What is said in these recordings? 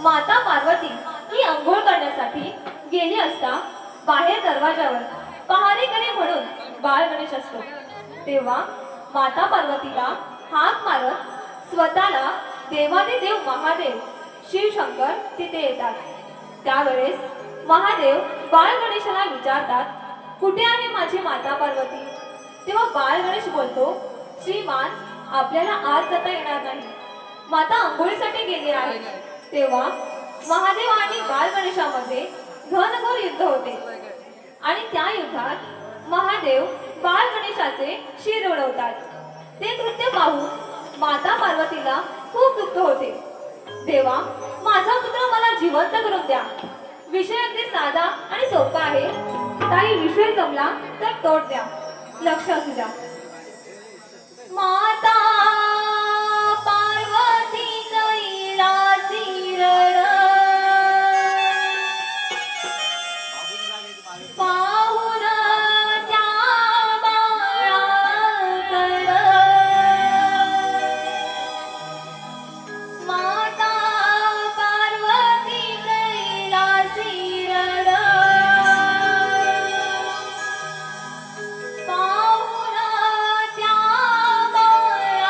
माता पार्वती ही अंघोळ करण्यासाठी गेली असता बाहेर दरवाजावर पहारेकरी म्हणून बाळ गणेश असतो। तेव्हा माता पार्वतीला हाक मारत स्वतःला देवादिदेव महादेव शिवशंकर तिथे येतात। त्यावेळेस महादेव बाळ गणेशाला विचारतात, कुठे आहे माझी माता पार्वती? तेव्हा बाळ गणेश बोलतो, श्रीमान आपल्याला आज जाता येणार नाही, माता अंघोळीसाठी गेली आहे। तेव्हा महादेव आणि बाळ गणेशामध्ये घनघोर युद्ध होते आणि त्या युद्धात महादेव बाळ गणेशाचे शिर उडवतात। ते कृत्य पाहून माता पार्वतीला खूप दुःख होते। देवा, माझा पुत्र मला जिवंत करून द्या। विषय अगदी साधा आणि सोपा आहे, काही विषय जमला तर तोड द्या, लक्ष असू द्या। माता पार्वती कैलासी रण पाहुन त्या बाळाकडं माता पार्वती कैलासी रण पाहुन त्या बाळाकडं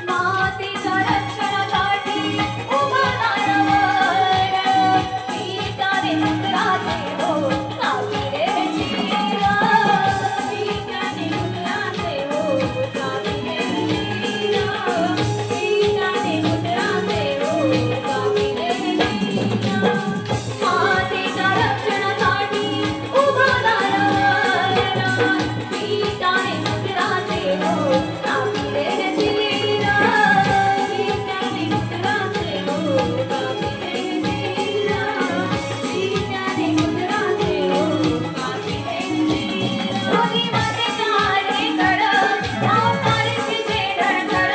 मातीच्या रक्षणासाठी उभं राहावं. विचारे पुत्राचे हो काविले जीव. विचारे पुत्राचे हो काविले जीव. विचारे पुत्राचे हो काविले जीव. मातीच्या रक्षणासाठी उभं राहावं. विचारे पुत्राचे हो काविले जीव. विचारे पुत्राचे हो काविले जीव. विचारे पुत्राचे हो काविले जीव. दोन्ही मातेच्या आरेकडं मावकारीची जे धडधड.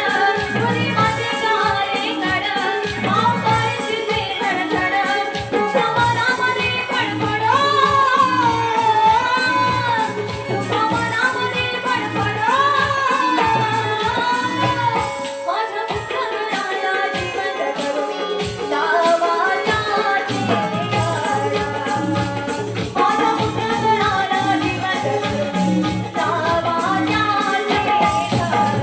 दोन्ही मातेच्या आरेकडं मावकारीची जे धडधड. तुझ्या मनामध्ये फडफड. तुझ्या मनामध्ये फडफड. माझ्या पुत्रगणाला जिवंत करून लावायचे घर. माझ्या पुत्रगणाला जिवंत करून लावायचे घर.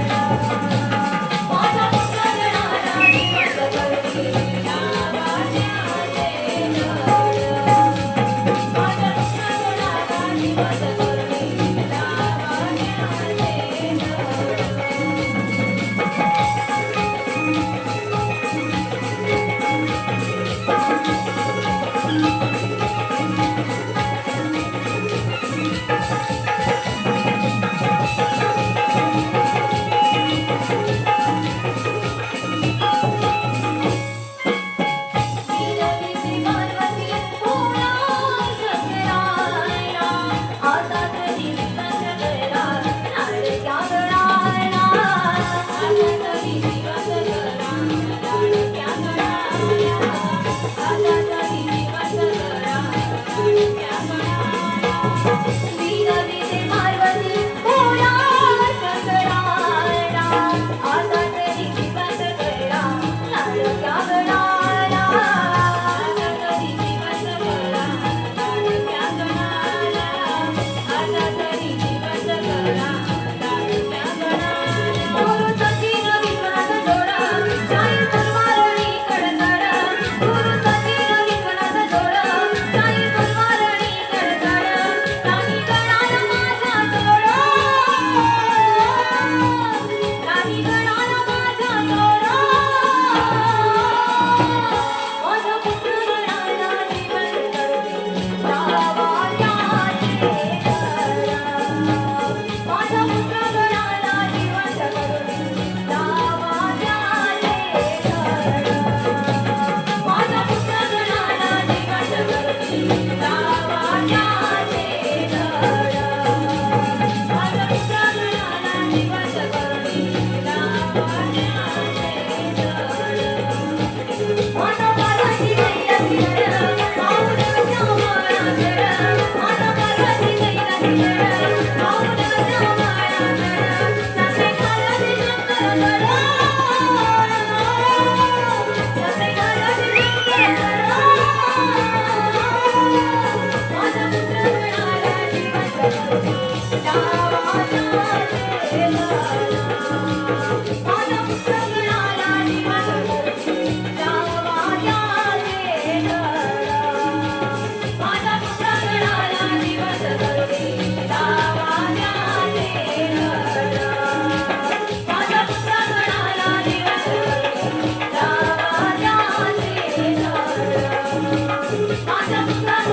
माझ्या पुत्रगणाला जिवंत करून लावायचे घर. माझ्या पुत्रगणाला जिवंत करून लावायचे घर. वीरवीची पार्वती होया शंकराला. आता तरी जिवंत करा लाडक्या गणाला. आता तरी जिवंत करा लाडक्या गणाला. आता तरी जिवंत करा लाडक्या गणाला. वीरवीची पार्वती होया शंकराला. आता तरी जिवंत करा लाडक्या गणाला. आता तरी जिवंत करा लाडक्या गणाला. आता तरी जिवंत करा लाडक्या गणाला. गुरुसाठी विश्वनाथ जोड शाही तलवारणी कडकड. गुरुसाठी विश्वनाथ जोड शाही तलवारणी कडकड. नाही गणाला माझा जोड. नाही गणाला माझा जोड. माझ्या पुत्रगणाला जिवंत करून लावायचे घर. माझ्या पुत्रगणाला जिवंत करून लावायचे घर. माझ्या पुत्रगणाला जिवंत करून लावायचे घर. माझ्या पुत्रगणाला जिवंत करून लावायचे घर. माता पार्वती कैलासी गड. माऊलीच्या माळागड. माता पार्वती कैलासी गड. माऊलीच्या माळागड. सगळे घालते शंकरगड. सगळे घालते शंकरगड. माझ्या पुत्रगणाला जिवंत करून लावायचे घर. माझ्या पुत्रगणाला जिवंत करून लावायचे घर. माझ्या पुत्रगणाला जिवंत करून लावायचे घर. माझ्या पुत्रगणाला जिवंत करून लावायचे घर. माझ्या पुत्रगणाला